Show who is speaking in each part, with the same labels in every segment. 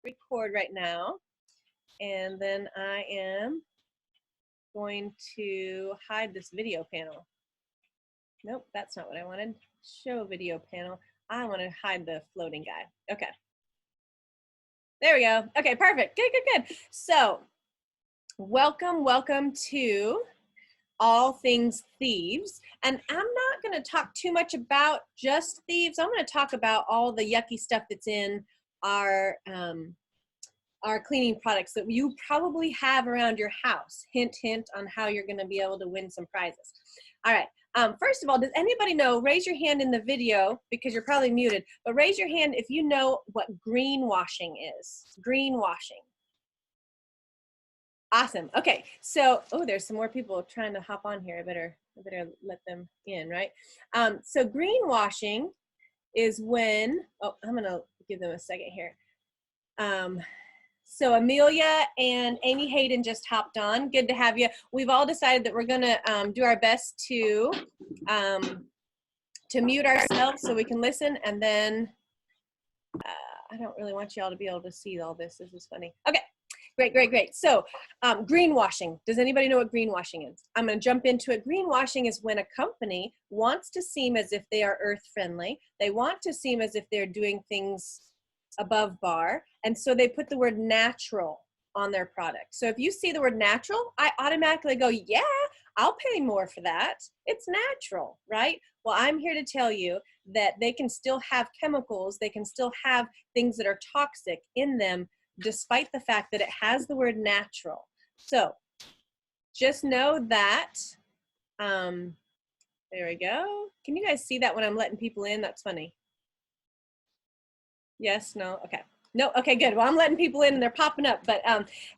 Speaker 1: record right now, and then I am going to hide this video panel. Nope, that's not what I wanted. Show video panel. I want to hide the floating guy. Okay. There we go. Okay, perfect. Good. So, welcome to All Things Thieves. And I'm not going to talk too much about just thieves. I'm going to talk about all the yucky stuff that's in our cleaning products that you probably have around your house. Hint, hint on how you're going to be able to win some prizes. All right. First of all, does anybody know, raise your hand in the video because you're probably muted, but raise your hand if you know what greenwashing is. Greenwashing. Awesome. Okay. So, oh, there's some more people trying to hop on here. I better let them in, right? So greenwashing is when, oh, I'm going to give them a second here. So Amelia and Amy Hayden just hopped on. Good to have you. We've all decided that we're going to do our best to mute ourselves so we can listen, and then I don't really want you all to be able to see all this. This is funny. Okay. Great. So greenwashing. Does anybody know what greenwashing is? I'm going to jump into it. Greenwashing is when a company wants to seem as if they are earth friendly. They want to seem as if they're doing things above bar. And so they put the word natural on their product. So if you see the word natural, I automatically go, yeah, I'll pay more for that. It's natural, right? Well, I'm here to tell you that they can still have chemicals. They can still have things that are toxic in them, despite the fact that it has the word natural. So just know that, there we go. Can you guys see that when I'm letting people in? That's funny. Yes, no, okay. No, okay, good. Well, I'm letting people in and they're popping up, but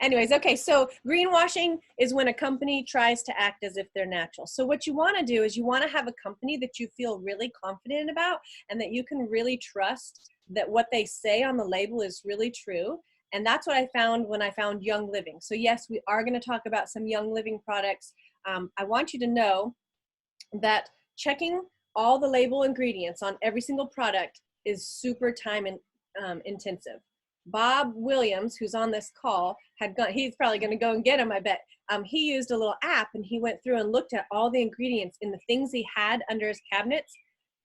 Speaker 1: anyways, okay, so greenwashing is when a company tries to act as if they're natural. So what you wanna do is you wanna have a company that you feel really confident about and that you can really trust that what they say on the label is really true. And that's what I found when I found Young Living. So yes, we are gonna talk about some Young Living products. I want you to know that checking all the label ingredients on every single product is super time intensive. Bob Williams, who's on this call, he's probably gonna go and get him, I bet. He used a little app and he went through and looked at all the ingredients in the things he had under his cabinets.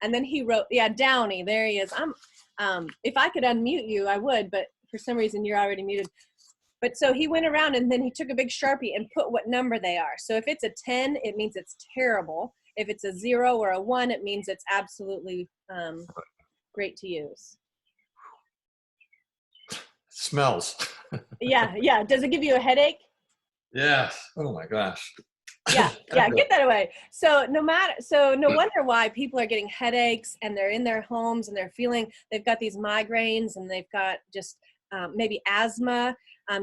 Speaker 1: And then he wrote, yeah, Downey, there he is. If I could unmute you, I would, but for some reason you're already muted. But so he went around and then he took a big Sharpie and put what number they are. So if it's a 10, it means it's terrible. If it's a 0 or a 1, it means it's absolutely great to use.
Speaker 2: Smells.
Speaker 1: Yeah. Does it give you a headache?
Speaker 2: Yes. Oh my gosh.
Speaker 1: Yeah, get that away. So no wonder why people are getting headaches and they're in their homes and they've got these migraines and they've got just maybe asthma.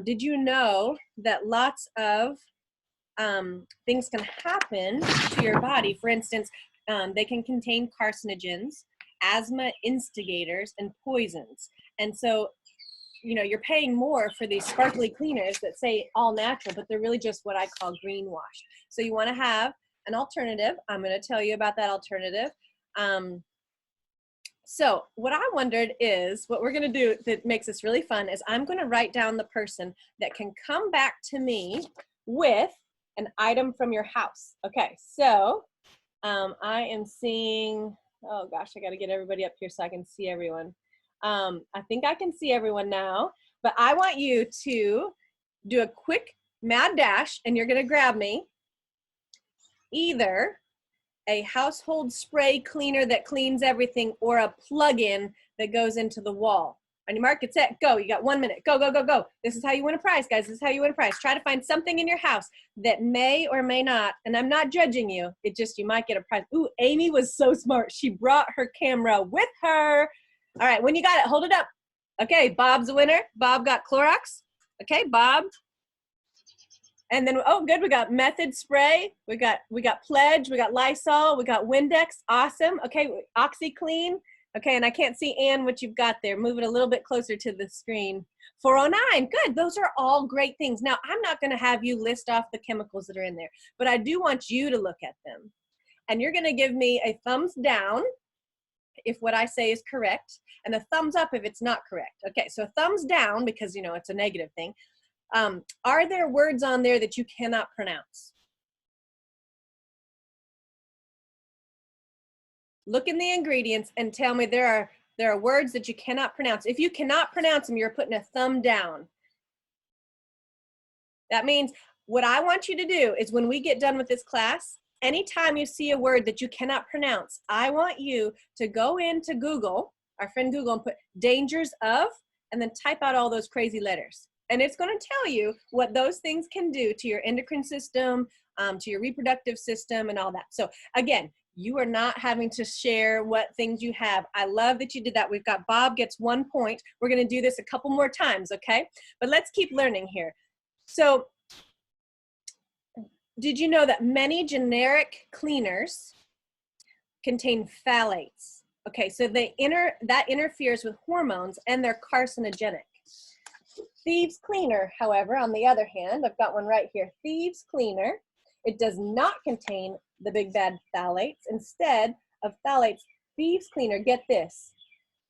Speaker 1: Did you know that lots of things can happen to your body? For instance, they can contain carcinogens, asthma instigators, and poisons. And so, you know, you're paying more for these sparkly cleaners that say all natural, but they're really just what I call greenwash. So you want to have an alternative. I'm going to tell you about that alternative. So what I wondered is, what we're going to do that makes this really fun is I'm going to write down the person that can come back to me with an item from your house. Okay, so I am seeing, oh gosh, I got to get everybody up here so I can see everyone. I think I can see everyone now, but I want you to do a quick mad dash and you're going to grab me either a household spray cleaner that cleans everything or a plug-in that goes into the wall. On your mark, get set, go. You got 1 minute. Go. This is how you win a prize, guys. This is how you win a prize. Try to find something in your house that may or may not, and I'm not judging you. It just, you might get a prize. Ooh, Amy was so smart. She brought her camera with her. All right, when you got it, hold it up. Okay, Bob's the winner. Bob got Clorox. Okay, Bob. And then, oh, good, we got Method Spray. We got Pledge. We got Lysol. We got Windex. Awesome. Okay, OxyClean. Okay, and I can't see, Ann, what you've got there. Move it a little bit closer to the screen. 409. Good. Those are all great things. Now, I'm not going to have you list off the chemicals that are in there, but I do want you to look at them. And you're going to give me a thumbs down if what I say is correct, and a thumbs up if it's not correct. Okay, so a thumbs down because, you know, it's a negative thing. Are there words on there that you cannot pronounce? Look in the ingredients and tell me there are words that you cannot pronounce. If you cannot pronounce them, you're putting a thumb down. That means what I want you to do is when we get done with this class, anytime you see a word that you cannot pronounce, I want you to go into Google, our friend Google, and put dangers of, and then type out all those crazy letters. And it's going to tell you what those things can do to your endocrine system, to your reproductive system, and all that. So again, you are not having to share what things you have. I love that you did that. We've got Bob gets 1 point. We're going to do this a couple more times, okay? But let's keep learning here. So did you know that many generic cleaners contain phthalates? Okay, so that interferes with hormones and they're carcinogenic. Thieves Cleaner, however, on the other hand, I've got one right here. Thieves Cleaner, it does not contain the big bad phthalates. Instead of phthalates, Thieves Cleaner, get this,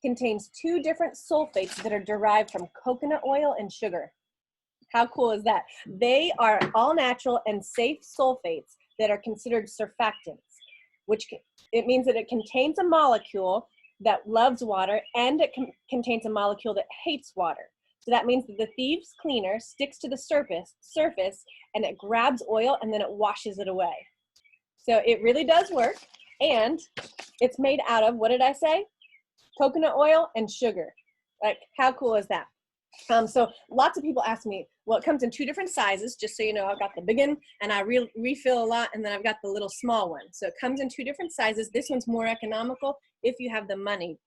Speaker 1: contains 2 different sulfates that are derived from coconut oil and sugar. How cool is that? They are all natural and safe sulfates that are considered surfactants, which it means that it contains a molecule that loves water and it contains a molecule that hates water. So that means that the Thieves Cleaner sticks to the surface and it grabs oil and then it washes it away. So it really does work, and it's made out of, what did I say? Coconut oil and sugar. Like, how cool is that? So lots of people ask me, well, it comes in 2 different sizes, just so you know. I've got the big one, and I refill a lot, and then I've got the little small one. So it comes in 2 different sizes. This one's more economical if you have the money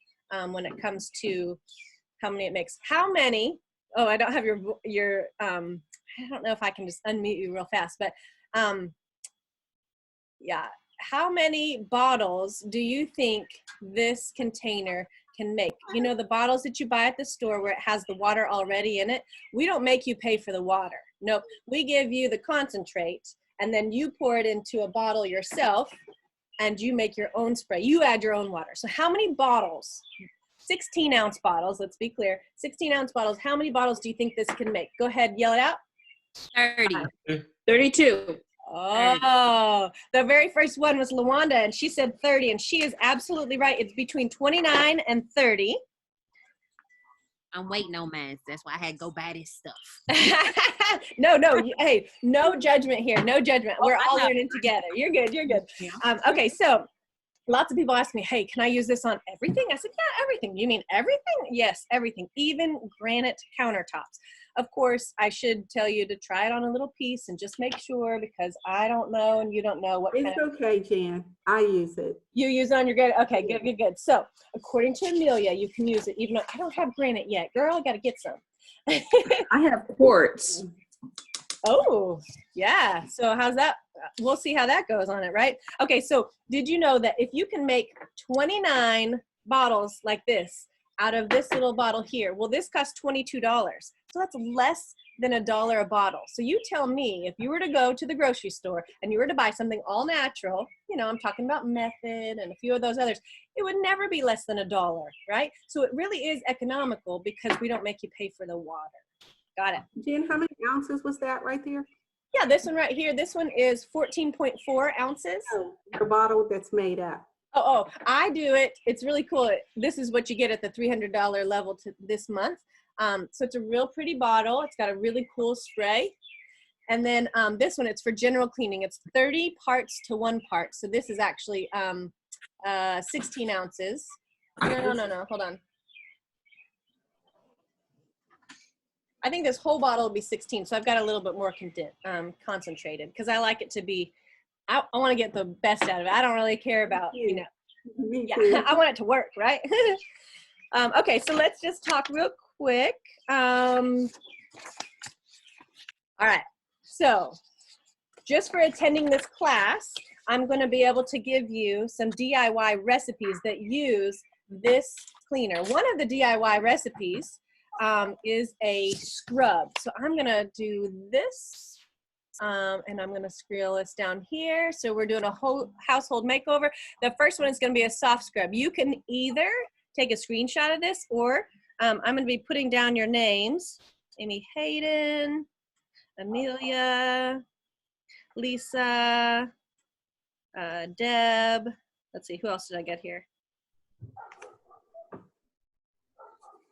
Speaker 1: when it comes to how many it makes. How many, oh, I don't have your I don't know if I can just unmute you real fast, but yeah, how many bottles do you think this container can make? You know, the bottles that you buy at the store where it has the water already in it, we don't make you pay for the water. Nope, we give you the concentrate and then you pour it into a bottle yourself and you make your own spray. You add your own water. So how many bottles, 16-ounce bottles, let's be clear, 16-ounce bottles, how many bottles do you think this can make? Go ahead, yell it out.
Speaker 3: 30. 32.
Speaker 1: Oh, the very first one was Lawanda, and she said 30, and she is absolutely right. It's between 29 and 30.
Speaker 3: I'm waiting on mine. That's why I had to go buy this stuff.
Speaker 1: No, hey, no judgment here. No judgment. We're all learning together. You're good. You're good. Okay, so lots of people ask me, hey, can I use this on everything? I said, yeah, everything. You mean everything? Yes, everything, even granite countertops. Of course, I should tell you to try it on a little piece and just make sure, because I don't know and you don't know what
Speaker 4: It's okay, Jan. I use it.
Speaker 1: You use it on your good? Okay, good, good, good. So according to Amelia, you can use it even though I don't have granite yet. Girl, I got to get some.
Speaker 4: I have quartz.
Speaker 1: Oh, yeah. So how's that? We'll see how that goes on it, right? Okay, so did you know that if you can make 29 bottles like this out of this little bottle here, well, this costs $22. So that's less than $1 a bottle. So you tell me, if you were to go to the grocery store and you were to buy something all natural, you know, I'm talking about Method and a few of those others, it would never be less than $1, right? So it really is economical because we don't make you pay for the water. Got it.
Speaker 4: Jen, how many ounces was that right there?
Speaker 1: Yeah, this one right here, this one is 14.4 ounces.
Speaker 4: Oh, the bottle that's made up.
Speaker 1: Oh, I do it. It's really cool. This is what you get at the $300 level to this month. So it's a real pretty bottle. It's got a really cool spray. And then this one, it's for general cleaning. It's 30 parts to 1 part. So this is actually 16 ounces. No, hold on. I think this whole bottle will be 16. So I've got a little bit more concentrated because I like it to be, I want to get the best out of it. I don't really care about, you know, yeah, I want it to work, right? Okay, so let's just talk real quick. All right, so just for attending this class, I'm going to be able to give you some DIY recipes that use this cleaner. One of the DIY recipes is a scrub. So I'm going to do this And I'm gonna scroll this down here. So we're doing a whole household makeover. The first one is gonna be a soft scrub. You can either take a screenshot of this, or I'm gonna be putting down your names. Amy Hayden, Amelia, Lisa, Deb. Let's see, who else did I get here?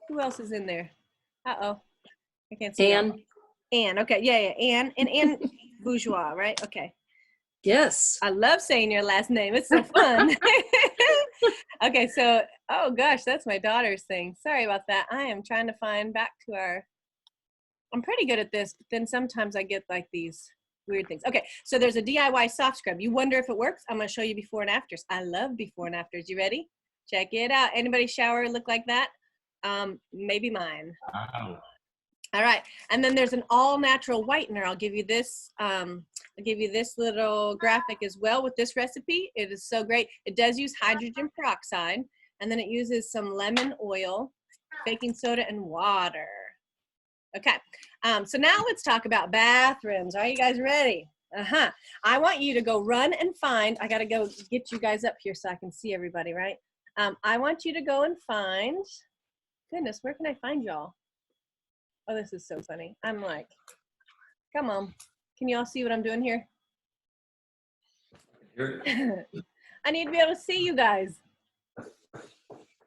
Speaker 1: Who else is in there? Uh-oh, I can't see.
Speaker 5: Anne.
Speaker 1: Anne, okay, yeah, Anne, and Anne Bourgeois, right? Okay.
Speaker 5: Yes.
Speaker 1: I love saying your last name. It's so fun. Okay, so, oh gosh, that's my daughter's thing. Sorry about that. I am trying to find back to our, I'm pretty good at this, but then sometimes I get like these weird things. Okay, so there's a DIY soft scrub. You wonder if it works? I'm gonna show you before and afters. I love before and afters. You ready? Check it out. Anybody shower look like that? Maybe mine.
Speaker 2: Wow.
Speaker 1: All right, and then there's an all-natural whitener. I'll give you this little graphic as well with this recipe. It is so great. It does use hydrogen peroxide, and then it uses some lemon oil, baking soda, and water. Okay, so now let's talk about bathrooms. Are you guys ready? I want you to go run and find, I gotta go get you guys up here so I can see everybody, right? I want you to go and find, goodness, where can I find y'all? Oh, this is so funny. I'm like, come on. Can you all see what I'm doing here? I need to be able to see you guys.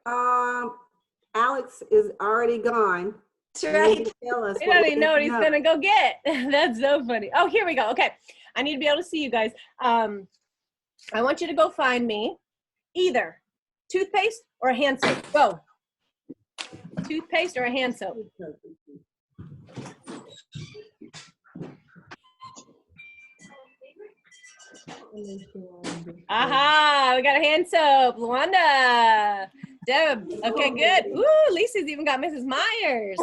Speaker 4: Alex is already gone.
Speaker 5: That's right.
Speaker 4: Tell us
Speaker 1: He
Speaker 4: what
Speaker 1: don't
Speaker 4: we
Speaker 1: even know what
Speaker 4: need
Speaker 1: he's
Speaker 4: to know.
Speaker 1: gonna go get. That's so funny. Oh, here we go. Okay, I need to be able to see you guys. I want you to go find me either toothpaste or a hand soap. Go. Toothpaste or a hand soap. Aha, we got a hand soap. Luanda. Deb. Okay, good. Ooh, Lisa's even got Mrs. Myers.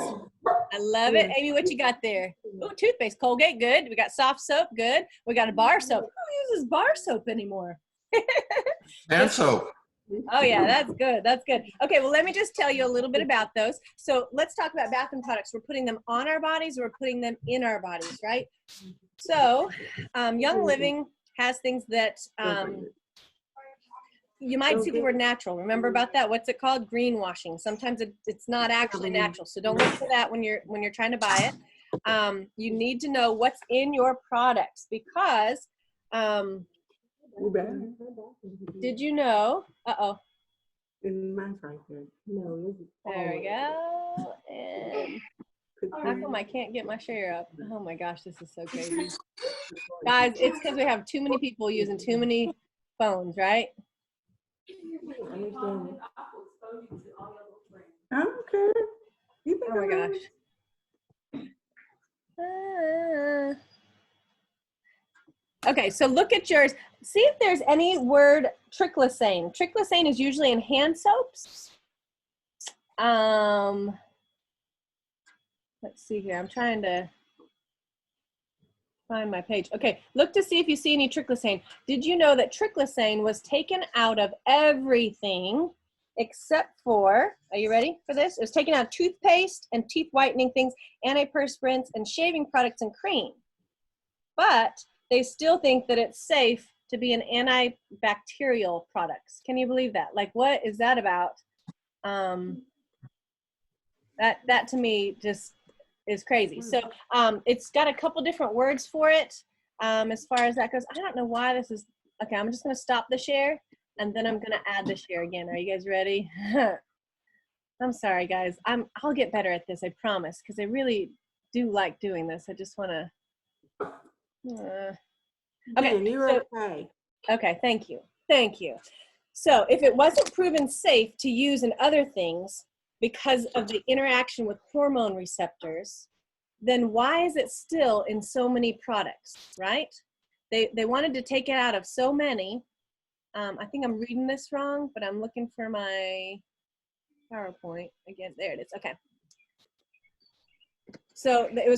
Speaker 1: I love it. Amy, what you got there? Ooh, toothpaste. Colgate, good. We got soft soap, good. We got a bar soap. Who uses bar soap anymore?
Speaker 2: And soap.
Speaker 1: Oh yeah, that's good. That's good. Okay, well, let me just tell you a little bit about those. So let's talk about bathroom products. We're putting them on our bodies, or we're putting them in our bodies, right? So Young Living has things that you might see the word natural. Remember about that? What's it called? Greenwashing. Sometimes it's not actually natural. So don't look for that when you're trying to buy it. You need to know what's in your products, because did you know? Uh-oh.
Speaker 4: Mine's right there. No,
Speaker 1: There we go. And how come I can't get my share up? Oh my gosh, this is so crazy. Guys, it's because we have too many people using too many phones, right?
Speaker 4: I don't care. You think
Speaker 1: Oh my
Speaker 4: I'm
Speaker 1: gosh. Okay, so look at yours. See if there's any word triclosan. Triclosan is usually in hand soaps. Let's see here. I'm trying to find my page. Okay, look to see if you see any triclosan. Did you know that triclosan was taken out of everything except for, are you ready for this? It was taken out of toothpaste and teeth whitening things, antiperspirants, and shaving products and cream. But they still think that it's safe to be an antibacterial products. Can you believe that? Like, what is that about? That to me just is crazy. So it's got a couple different words for it as far as that goes. I don't know why this is, okay, I'm just gonna stop the share and then I'm gonna add the share again. Are you guys ready? I'm sorry guys, I'll get better at this, I promise, because I really do like doing this. I just wanna, okay,
Speaker 4: you're
Speaker 1: so,
Speaker 4: okay.
Speaker 1: okay, thank you. Thank you. So if it wasn't proven safe to use in other things because of the interaction with hormone receptors, then why is it still in so many products, right? They wanted to take it out of so many. I think I'm reading this wrong, but I'm looking for my PowerPoint again. There it is. Okay. So it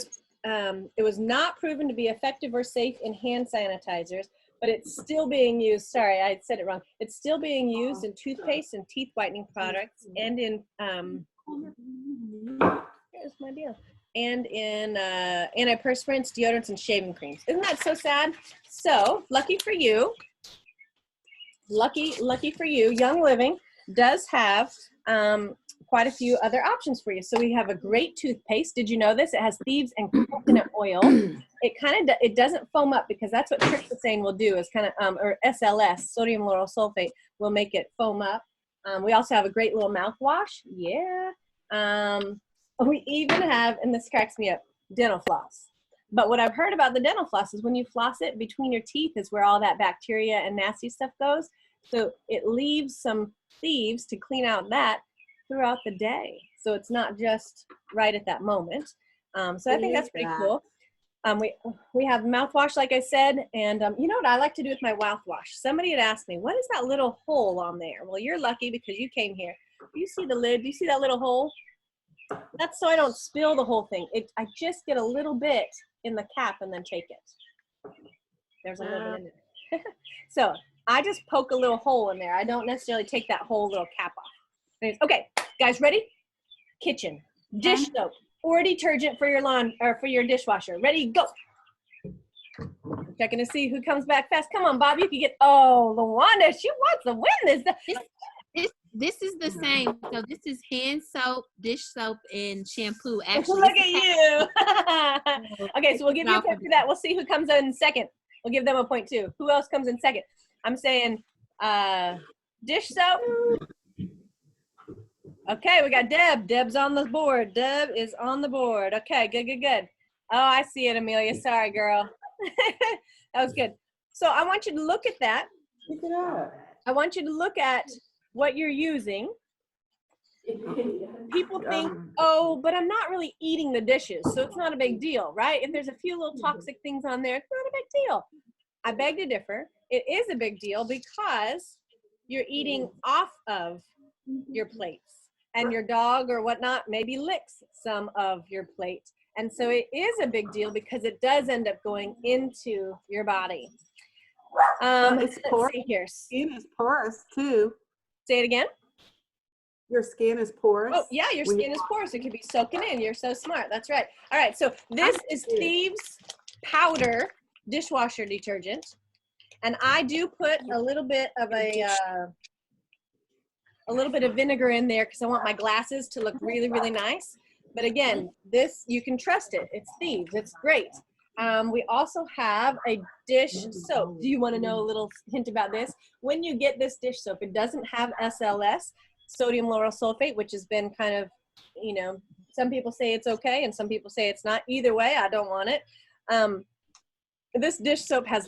Speaker 1: was not proven to be effective or safe in hand sanitizers, but it's still being used. Sorry, I said it wrong. It's still being used in toothpaste and teeth whitening products, and in here's my deal. and in antiperspirants, deodorants, and shaving creams. Isn't that so sad? So lucky for you, Young Living does have quite a few other options for you. So we have a great toothpaste. Did you know this? It has thieves and coconut oil. It doesn't foam up because that's what Trish was saying will do is kind of, or SLS, sodium lauryl sulfate, will make it foam up. We also have a great little mouthwash. Yeah. We even have, and this cracks me up, dental floss. But what I've heard about the dental floss is when you floss it between your teeth is where all that bacteria and nasty stuff goes. So it leaves some thieves to clean out that throughout the day. So it's not just right at that moment. So I think that's pretty cool. We have mouthwash, like I said, and you know what I like to do with my mouthwash? Somebody had asked me, what is that little hole on there? Well, you're lucky because you came here. Do you see the lid? Do you see that little hole? That's so I don't spill the whole thing. I just get a little bit in the cap and then take it. There's a little bit in it. So I just poke a little hole in there. I don't necessarily take that whole little cap off. Anyways, okay, guys, ready? Kitchen, dish soap, or detergent for your lawn or for your dishwasher. Ready, go. Checking to see who comes back fast. Come on, Bob, you can get. Oh, LaWanda, she wants to win this.
Speaker 3: This is the same. So this is hand soap, dish soap, and shampoo. Actually,
Speaker 1: look at you. Okay, so we'll give you a point for that. We'll see who comes in second. We'll give them a point too. Who else comes in second? I'm saying dish soap. Okay, we got Deb. Deb's on the board. Deb is on the board. Okay, good. Oh, I see it, Amelia. Sorry, girl. That was good. So I want you to look at that.
Speaker 4: Pick it up.
Speaker 1: I want you to look at what you're using. People think, oh, but I'm not really eating the dishes, so it's not a big deal, right? If there's a few little toxic things on there, it's not a big deal. I beg to differ. It is a big deal because you're eating off of your plates. And your dog or whatnot maybe licks some of your plate. And so it is a big deal because it does end up going into your body. Let's see here.
Speaker 4: Skin is porous too.
Speaker 1: Say it again.
Speaker 4: Your skin is porous.
Speaker 1: Oh, yeah, your skin is porous. It could be soaking in. You're so smart. That's right. All right, so this is Thieves Powder Dishwasher Detergent. And I do put a little bit of vinegar in there because I want my glasses to look really, really nice. But again, this, you can trust it. It's Thieves. It's great. We also have a dish soap. Do you want to know a little hint about this? When you get this dish soap, it doesn't have SLS, sodium lauryl sulfate, which has been kind of, you know, some people say it's okay and some people say it's not. Either way, I don't want it. This dish soap has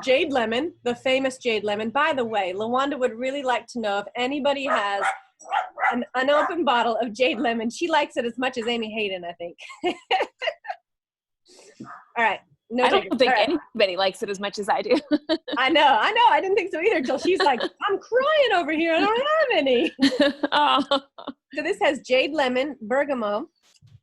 Speaker 1: Jade Lemon, the famous Jade Lemon. By the way, LaWanda would really like to know if anybody has an unopened bottle of Jade Lemon. She likes it as much as Amy Hayden, I think. All right. No,
Speaker 6: I don't think anybody likes it as much as I do.
Speaker 1: I know. I didn't think so either until she's like, I'm crying over here. I don't have any.
Speaker 6: Oh.
Speaker 1: So this has Jade Lemon, bergamot,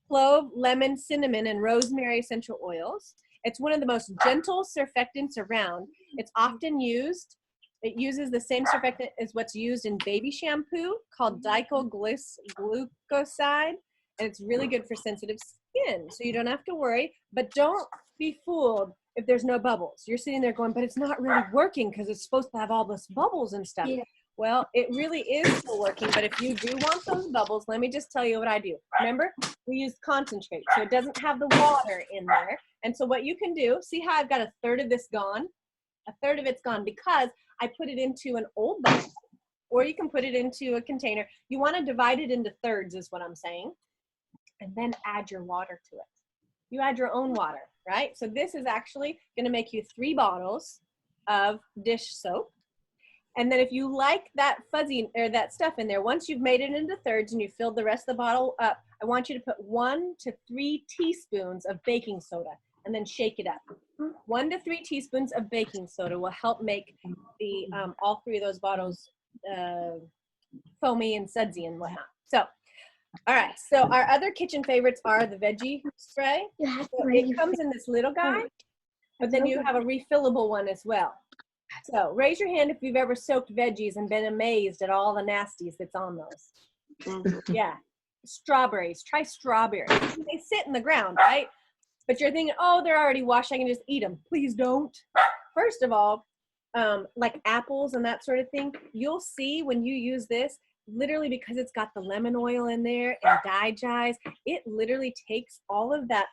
Speaker 1: clove, lemon, cinnamon, and rosemary essential oils. It's one of the most gentle surfactants around. It's often used. It uses the same surfactant as what's used in baby shampoo called dicloglycoside, and it's really good for sensitive skin, so you don't have to worry. But don't be fooled if there's no bubbles. You're sitting there going, but it's not really working because it's supposed to have all this bubbles and stuff. Yeah. Well, it really is still working, but if you do want those bubbles, let me just tell you what I do. Remember, we use concentrate, so it doesn't have the water in there. And so what you can do, see how I've got a third of this gone? A third of it's gone because I put it into an old bottle, or you can put it into a container. You want to divide it into thirds is what I'm saying, and then add your water to it. You add your own water, right? So this is actually going to make you 3 bottles of dish soap. And then if you like that fuzzy or that stuff in there, once you've made it into thirds and you filled the rest of the bottle up, I want you to put 1 to 3 teaspoons of baking soda and then shake it up. 1 to 3 teaspoons of baking soda will help make the all 3 of those bottles foamy and sudsy and whatnot. So, all right. So our other kitchen favorites are the veggie spray. So it comes in this little guy, but then you have a refillable one as well. So raise your hand if you've ever soaked veggies and been amazed at all the nasties that's on those. Yeah. strawberries. Try strawberries. They sit in the ground, right? But you're thinking, oh, they're already washed. I can just eat them. Please don't. First of all, like apples and that sort of thing, you'll see when you use this, literally because it's got the lemon oil in there and digize, it literally takes all of that.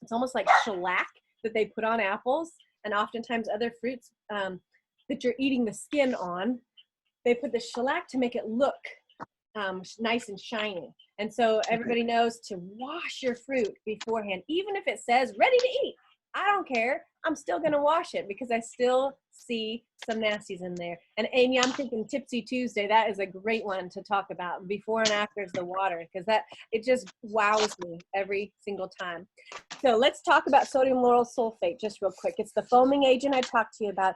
Speaker 1: It's almost like shellac that they put on apples and oftentimes other fruits that you're eating the skin on. They put the shellac to make it look nice and shiny. And so everybody knows to wash your fruit beforehand. Even if it says ready to eat, I don't care. I'm still going to wash it because I still see some nasties in there. And Amy, I'm thinking Tipsy Tuesday. That is a great one to talk about. Before and after is the water, because it just wows me every single time. So let's talk about sodium lauryl sulfate just real quick. It's the foaming agent I talked to you about.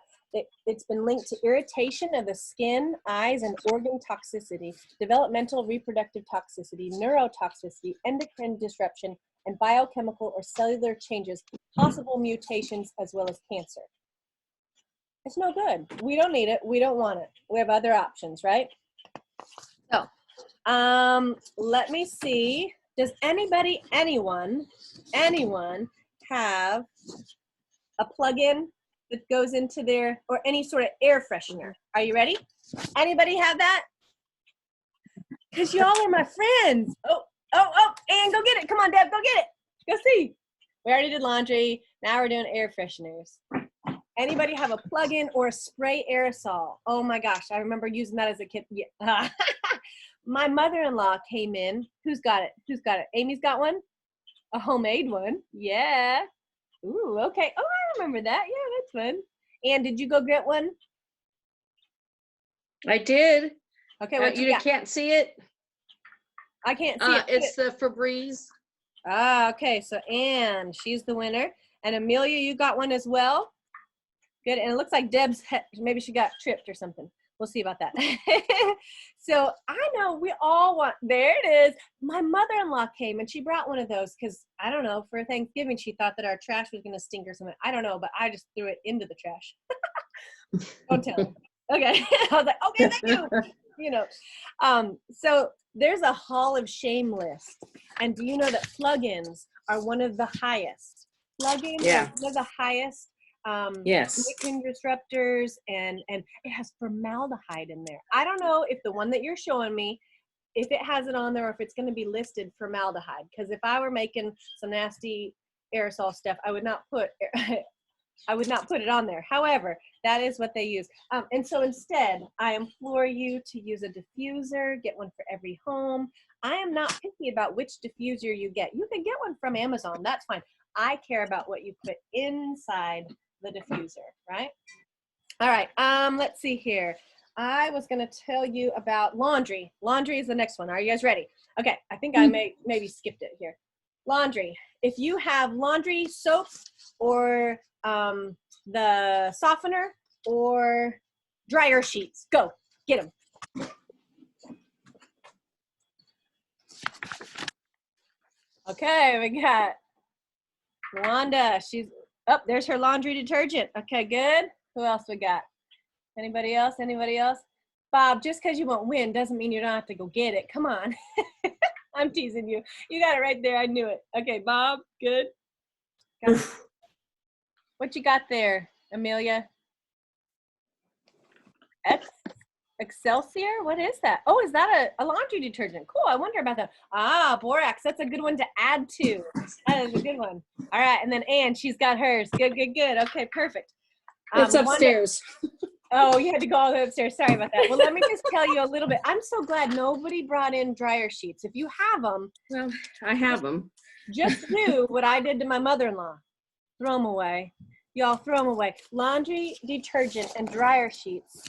Speaker 1: It's been linked to irritation of the skin, eyes, and organ toxicity, developmental reproductive toxicity, neurotoxicity, endocrine disruption, and biochemical or cellular changes, possible mutations, as well as cancer. It's no good. We don't need it. We don't want it. We have other options, right? So, let me see. Does anyone have a plug-in that goes into their, or any sort of air freshener? Are you ready? Anybody have that? Because y'all are my friends. Oh, and go get it. Come on, Deb, go get it. Go see. We already did laundry. Now we're doing air fresheners. Anybody have a plug-in or a spray aerosol? Oh my gosh, I remember using that as a kid. Yeah. My mother-in-law came in. Who's got it? Amy's got one? A homemade one. Yeah. Ooh, okay. Oh, I remember that. Yeah, that's fun. And did you go get one?
Speaker 5: I did.
Speaker 1: Okay, what
Speaker 5: You
Speaker 1: got?
Speaker 5: can't see it?
Speaker 1: I can't see it.
Speaker 5: It's the Febreze.
Speaker 1: Ah, okay. So Anne, she's the winner. And Amelia, you got one as well? Good. And it looks like Deb's, maybe she got tripped or something. We'll see about that. So I know we all want, there it is. My mother-in-law came and she brought one of those because, I don't know, for Thanksgiving, she thought that our trash was going to stink or something. I don't know, but I just threw it into the trash. Don't tell her. Okay. I was like, okay, thank you. You know, so there's a Hall of Shame list. And do you know that plugins are one of the highest? Plugins are one of the highest
Speaker 5: Yes.
Speaker 1: endocrine disruptors, and it has formaldehyde in there. I don't know if the one that you're showing me, if it has it on there or if it's going to be listed formaldehyde, because if I were making some nasty aerosol stuff, I would not put it on there. However, that is what they use. And so instead, I implore you to use a diffuser, get one for every home. I am not picky about which diffuser you get. You can get one from Amazon, that's fine. I care about what you put inside the diffuser, right? All right, let's see here. I was gonna tell you about laundry. Laundry is the next one. Are you guys ready? Okay, I think I maybe skipped it here. Laundry. If you have laundry soap or the softener or dryer sheets, go get them. Okay, we got Wanda. She's up. There's her laundry detergent. Okay, good. Who else we got? Anybody else? Bob, just because you won't win doesn't mean you don't have to go get it. Come on. I'm teasing you. You got it right there. I knew it. Okay, Bob, good. What you got there, Amelia? Excelsior? What is that? Oh, is that a laundry detergent? Cool. I wonder about that. Ah, borax. That's a good one to add to. That is a good one. All right. And then Anne, she's got hers. Good. Okay, perfect.
Speaker 5: It's upstairs.
Speaker 1: Oh, you had to go all the way upstairs. Sorry about that. Well, let me just tell you a little bit. I'm so glad nobody brought in dryer sheets. If you have them.
Speaker 5: Well, I have them.
Speaker 1: Just do what I did to my mother-in-law. Throw them away. Y'all throw them away. Laundry detergent and dryer sheets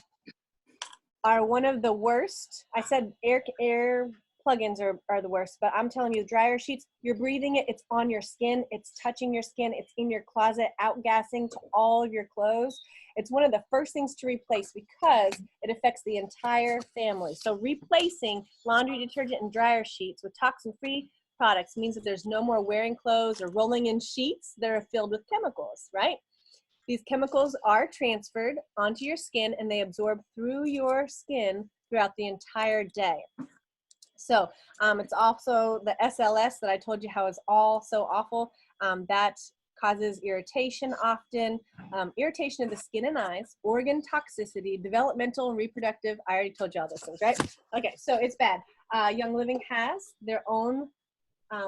Speaker 1: are one of the worst. I said air plugins are the worst, but I'm telling you, dryer sheets, you're breathing it, it's on your skin, it's touching your skin, it's in your closet, outgassing to all of your clothes. It's one of the first things to replace because it affects the entire family. So replacing laundry detergent and dryer sheets with toxin-free products means that there's no more wearing clothes or rolling in sheets that are filled with chemicals, right? These chemicals are transferred onto your skin and they absorb through your skin throughout the entire day. So it's also the SLS that I told you how is all so awful. That causes irritation often, irritation of the skin and eyes, organ toxicity, developmental and reproductive. I already told you all those things, right? Okay, so it's bad. Young Living has their own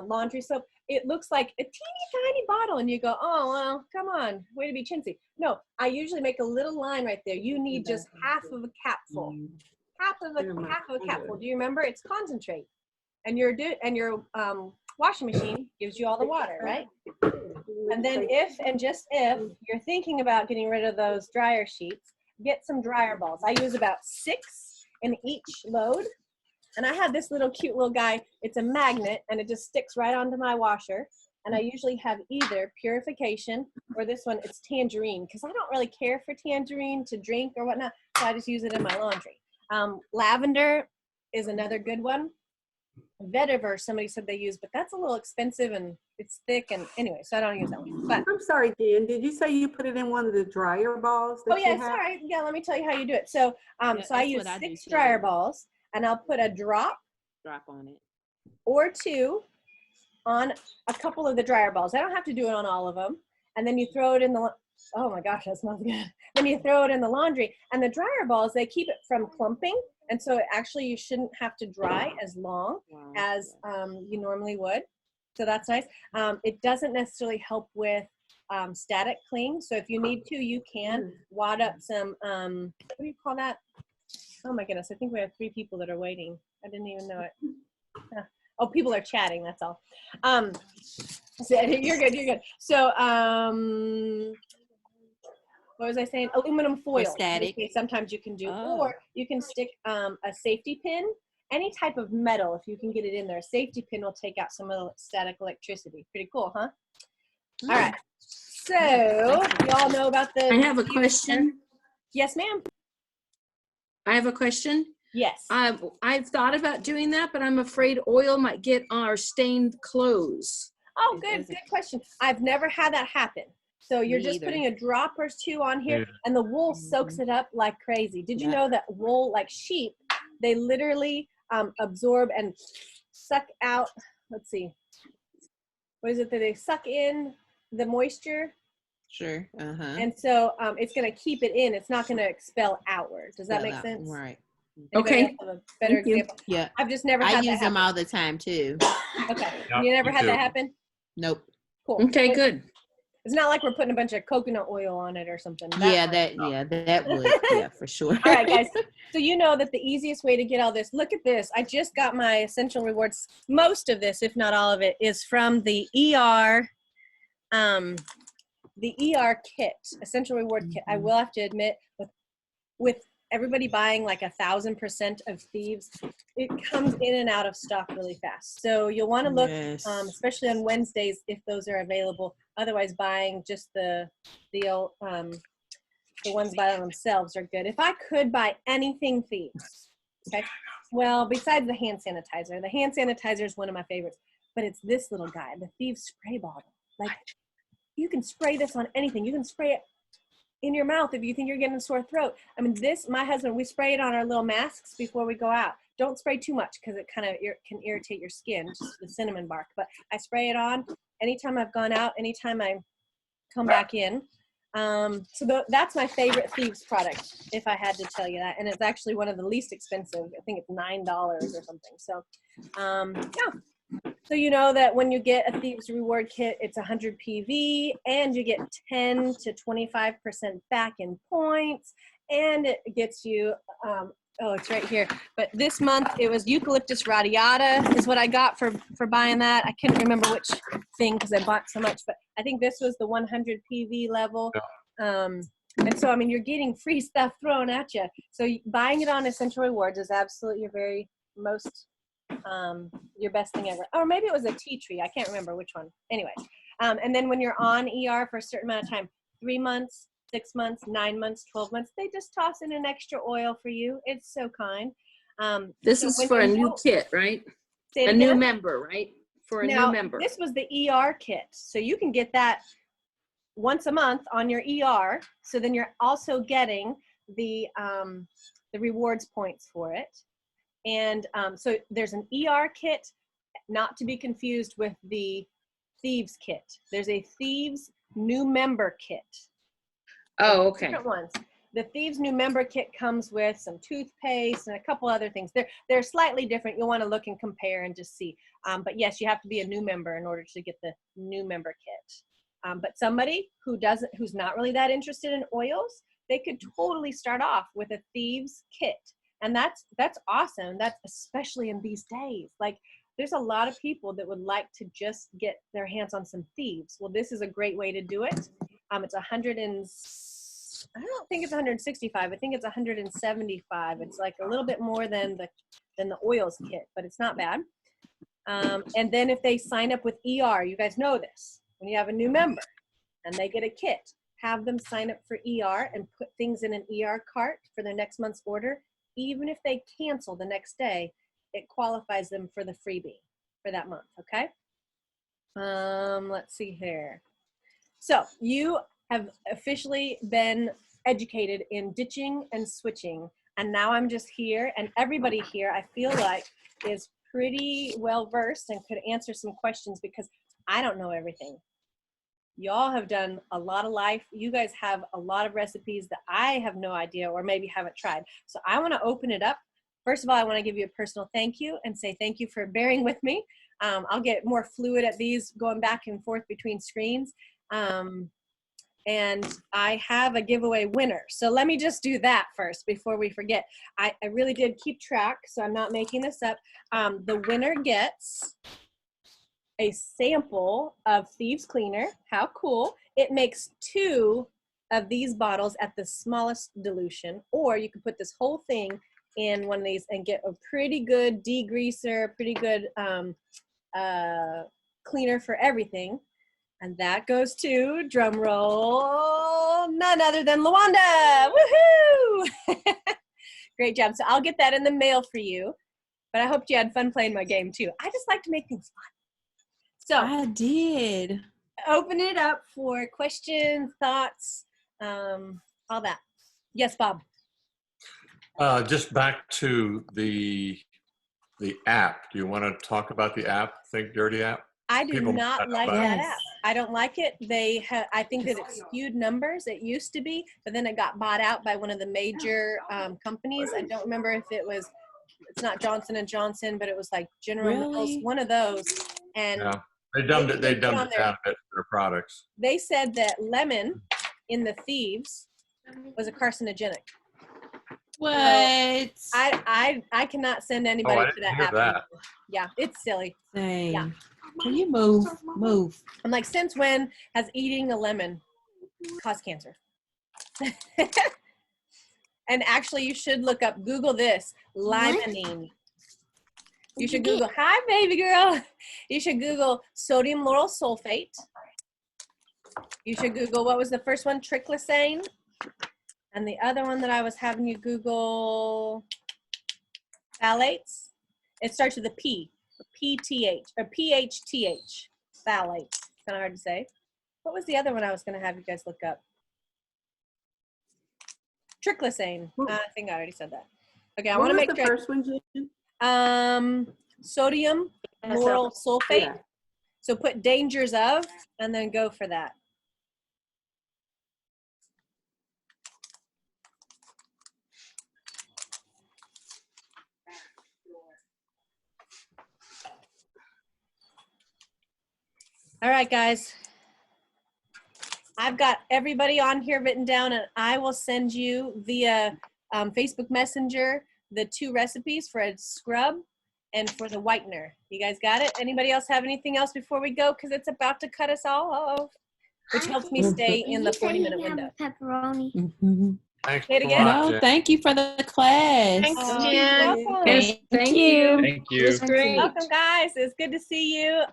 Speaker 1: laundry soap. It looks like a teeny tiny bottle and you go, oh, well, come on, way to be chintzy. No, I usually make a little line right there. You need just half of a capful. Half of a capful. Do you remember? It's concentrate. And your washing machine gives you all the water, right? And then if and just if you're thinking about getting rid of those dryer sheets, get some dryer balls. I use about 6 in each load. And I have this little cute little guy. It's a magnet and it just sticks right onto my washer. And I usually have either purification or this one, it's tangerine, because I don't really care for tangerine to drink or whatnot. So I just use it in my laundry. Lavender is another good one. Vetiver, somebody said they use, but that's a little expensive and it's thick. And anyway, so I don't use that one. But
Speaker 4: I'm sorry, Jen, did you say you put it in one of the dryer balls?
Speaker 1: oh yeah, sorry. Yeah, let me tell you how you do it. So, so I use 6 dryer balls, and I'll put a drop
Speaker 3: on it.
Speaker 1: or 2 on a couple of the dryer balls. I don't have to do it on all of them. And then you throw it in the, oh my gosh, that smells good. Then you throw it in the laundry. And the dryer balls, they keep it from clumping. And so actually you shouldn't have to dry as long as you normally would. So that's nice. It doesn't necessarily help with static cling. So if you need to, you can wad up some, what do you call that? Oh my goodness, I think we have 3 people that are waiting. I didn't even know it. Oh, people are chatting, that's all. So you're good, you're good. So, what was I saying? Aluminum foil.
Speaker 3: Static.
Speaker 1: Sometimes you can do,
Speaker 3: Oh.
Speaker 1: or you can stick a safety pin, any type of metal, if you can get it in there. A safety pin will take out some of the static electricity. Pretty cool, huh? All right. So, y'all know about the.
Speaker 5: I have a question.
Speaker 1: Yes, ma'am.
Speaker 5: I have a question.
Speaker 1: Yes.
Speaker 5: I've thought about doing that, but I'm afraid oil might get on our stained clothes.
Speaker 1: Oh, good question. I've never had that happen. So you're
Speaker 3: Me
Speaker 1: just
Speaker 3: either.
Speaker 1: putting a drop or 2 on here,
Speaker 2: Yeah.
Speaker 1: and the wool soaks it up like crazy. Did you
Speaker 3: Yeah.
Speaker 1: know that wool, like sheep, they literally absorb and suck out, let's see, what is it that they suck in the moisture?
Speaker 3: Sure.
Speaker 1: And so it's going to keep it in. It's not going to expel outward. Does that make sense?
Speaker 3: Right.
Speaker 1: Anybody
Speaker 5: Okay.
Speaker 1: else have a better
Speaker 5: Thank you.
Speaker 1: example?
Speaker 3: Yeah.
Speaker 1: I've just never
Speaker 3: I
Speaker 1: had that
Speaker 3: use them
Speaker 1: happen.
Speaker 3: all the time too.
Speaker 1: Okay.
Speaker 2: Yeah,
Speaker 1: You never
Speaker 2: me
Speaker 1: had
Speaker 2: too.
Speaker 1: that happen?
Speaker 3: Nope.
Speaker 1: Cool.
Speaker 5: Okay, good.
Speaker 1: It's not like we're putting a bunch of coconut oil on it or something.
Speaker 3: That would. Yeah, for sure.
Speaker 1: All right, guys. So you know that the easiest way to get all this, look at this. I just got my Essential Rewards. Most of this, if not all of it, is from the ER kit, Essential Reward kit. I will have to admit, with everybody buying like 1,000% of Thieves, it comes in and out of stock really fast. So you'll want to look,
Speaker 3: Yes.
Speaker 1: especially on Wednesdays, if those are available. Otherwise, buying just the ones by themselves are good. If I could buy anything Thieves, okay, well, besides the hand sanitizer is one of my favorites, but it's this little guy, the Thieves spray bottle. Like, you can spray this on anything. You can spray it in your mouth if you think you're getting a sore throat. I mean, my husband, we spray it on our little masks before we go out. Don't spray too much because it kind of can irritate your skin, just the cinnamon bark. But I spray it on anytime I've gone out, anytime I come back in. That's my favorite Thieves product, if I had to tell you that. And it's actually one of the least expensive. I think it's $9 or something. So, yeah. So you know that when you get a Thieves Reward Kit, it's 100 PV, and you get 10 to 25% back in points, and it gets you, it's right here. But this month, it was Eucalyptus radiata is what I got for buying that. I couldn't remember which thing because I bought so much, but I think this was the 100 PV level. And so, I mean, you're getting free stuff thrown at you. So buying it on Essential Rewards is absolutely your best thing ever. Or maybe it was a tea tree. I can't remember which one. Anyway, and then when you're on ER for a certain amount of time, 3 months, 6 months, 9 months, 12 months, they just toss in an extra oil for you. It's so kind.
Speaker 5: This
Speaker 1: so
Speaker 5: is
Speaker 1: when
Speaker 5: for a
Speaker 1: you
Speaker 5: new
Speaker 1: don't-
Speaker 5: kit, right?
Speaker 1: Say it
Speaker 5: A new
Speaker 1: again?
Speaker 5: member, right? For a
Speaker 1: Now,
Speaker 5: new member.
Speaker 1: this was the ER kit. So you can get that once a month on your ER. So then you're also getting the rewards points for it. And so there's an ER kit, not to be confused with the Thieves kit. There's a Thieves new member kit.
Speaker 5: Oh, okay.
Speaker 1: Different ones. The Thieves new member kit comes with some toothpaste and a couple other things. They're slightly different. You'll want to look and compare and just see. But yes, you have to be a new member in order to get the new member kit. But somebody who's not really that interested in oils, they could totally start off with a Thieves kit. And that's awesome. That's especially in these days. Like, there's a lot of people that would like to just get their hands on some Thieves. Well, this is a great way to do it. It's I don't think it's 165. I think it's 175. It's like a little bit more than the oils kit, but it's not bad. And then if they sign up with ER, you guys know this. When you have a new member and they get a kit, have them sign up for ER and put things in an ER cart for their next month's order. Even if they cancel the next day, it qualifies them for the freebie for that month, okay? Let's see here. So you have officially been educated in ditching and switching, and now I'm just here, and everybody here I feel like is pretty well versed and could answer some questions because I don't know everything. Y'all have done a lot of life. You guys have a lot of recipes that I have no idea or maybe haven't tried. So I want to open it up. First of all, I want to give you a personal thank you and say thank you for bearing with me. I'll get more fluid at these going back and forth between screens. And I have a giveaway winner. So let me just do that first before we forget. I really did keep track, so I'm not making this up. The winner gets a sample of Thieves Cleaner. How cool. It makes 2 of these bottles at the smallest dilution, or you can put this whole thing in one of these and get a pretty good degreaser, pretty good cleaner for everything. And that goes to, drum roll, none other than Lawanda. Woohoo! Great job. So I'll get that in the mail for you. But I hope you had fun playing my game too. I just like to make things fun. So
Speaker 7: I did.
Speaker 1: Open it up for questions, thoughts, all that. Yes, Bob.
Speaker 2: Just back to the app. Do you want to talk about the app, Think Dirty app?
Speaker 1: I do
Speaker 2: People
Speaker 1: not
Speaker 2: might not
Speaker 1: like
Speaker 2: know
Speaker 1: that
Speaker 7: Yes.
Speaker 1: app. I don't like it. I think that it skewed numbers. It used to be, but then it got bought out by one of the major companies. I don't remember if it's not Johnson & Johnson, but it was like General Mills,
Speaker 7: Really?
Speaker 1: one of those. And
Speaker 2: Yeah. They dumbed
Speaker 1: They
Speaker 2: it
Speaker 1: put on
Speaker 2: down
Speaker 1: there.
Speaker 2: a bit for their products.
Speaker 1: they said that lemon in the Thieves was a carcinogenic.
Speaker 7: What?
Speaker 1: I cannot send anybody
Speaker 2: I
Speaker 1: to
Speaker 2: didn't
Speaker 1: that
Speaker 2: hear
Speaker 1: app.
Speaker 2: that.
Speaker 1: anymore. Yeah, it's silly.
Speaker 7: Dang.
Speaker 1: Yeah.
Speaker 7: Can you move? Move.
Speaker 1: I'm like, since when has eating a lemon caused cancer? And actually, you should look up, Google this, limonene. You should Google, hi, baby girl. You should Google sodium lauryl sulfate. You should Google, what was the first one? Triclosan. And the other one that I was having you Google, phthalates. It starts with a P, PTH, or PHTH, phthalates. Kind of hard to say. What was the other one I was going to have you guys look up? Triclosan. I think I already said that. Okay, I want to
Speaker 4: What was
Speaker 1: make
Speaker 4: the
Speaker 1: sure.
Speaker 4: first one, Jen?
Speaker 1: Sodium lauryl sulfate.
Speaker 4: Yeah.
Speaker 1: So put dangers of, and then go for that. All right, guys. I've got everybody on here written down, and I will send you via Facebook Messenger the 2 recipes for a scrub and for the whitener. You guys got it? Anybody else have anything else before we go? Because it's about to cut us all off, which helps me stay in the 40-minute window.
Speaker 8: Pepperoni.
Speaker 7: Mhm.
Speaker 2: Thanks
Speaker 1: Say it
Speaker 2: a
Speaker 1: again.
Speaker 2: lot,
Speaker 7: No,
Speaker 2: Jen.
Speaker 7: thank you for the class.
Speaker 3: Thanks,
Speaker 1: Oh,
Speaker 3: Jen.
Speaker 1: you're welcome.
Speaker 5: Yes, thank you.
Speaker 6: Thank
Speaker 5: It was great.
Speaker 1: Welcome, guys. It's good to see you.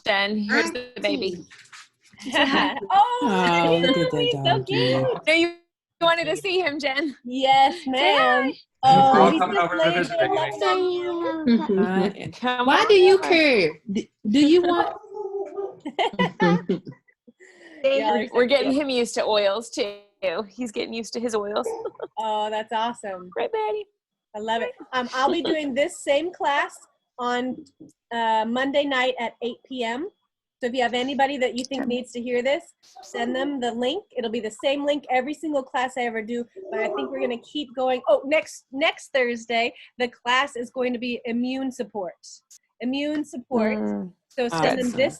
Speaker 6: Jen, here's the baby.
Speaker 1: Oh,
Speaker 7: look at that
Speaker 1: he's so
Speaker 7: doggy.
Speaker 1: cute.
Speaker 6: No, you wanted to see him, Jen.
Speaker 1: Yes, ma'am.
Speaker 2: We're
Speaker 1: Oh,
Speaker 2: all
Speaker 1: he's
Speaker 2: coming
Speaker 1: just
Speaker 2: over to
Speaker 1: laying
Speaker 2: visit
Speaker 1: there.
Speaker 2: again.
Speaker 1: Let him-
Speaker 6: Come
Speaker 7: Why
Speaker 6: on
Speaker 7: do you
Speaker 6: over.
Speaker 7: care? Do you want?
Speaker 1: Y'all are so
Speaker 6: We're getting
Speaker 1: cute.
Speaker 6: him used to oils too. He's getting used to his oils.
Speaker 1: Oh, that's awesome.
Speaker 6: Right, Betty?
Speaker 1: I love it. I'll be doing this same class on Monday night at 8 p.m. So if you have anybody that you think needs to hear this, send them the link. It'll be the same link every single class I ever do, but I think we're going to keep going. Oh, next Thursday, the class is going to be immune support. Immune support. So send them this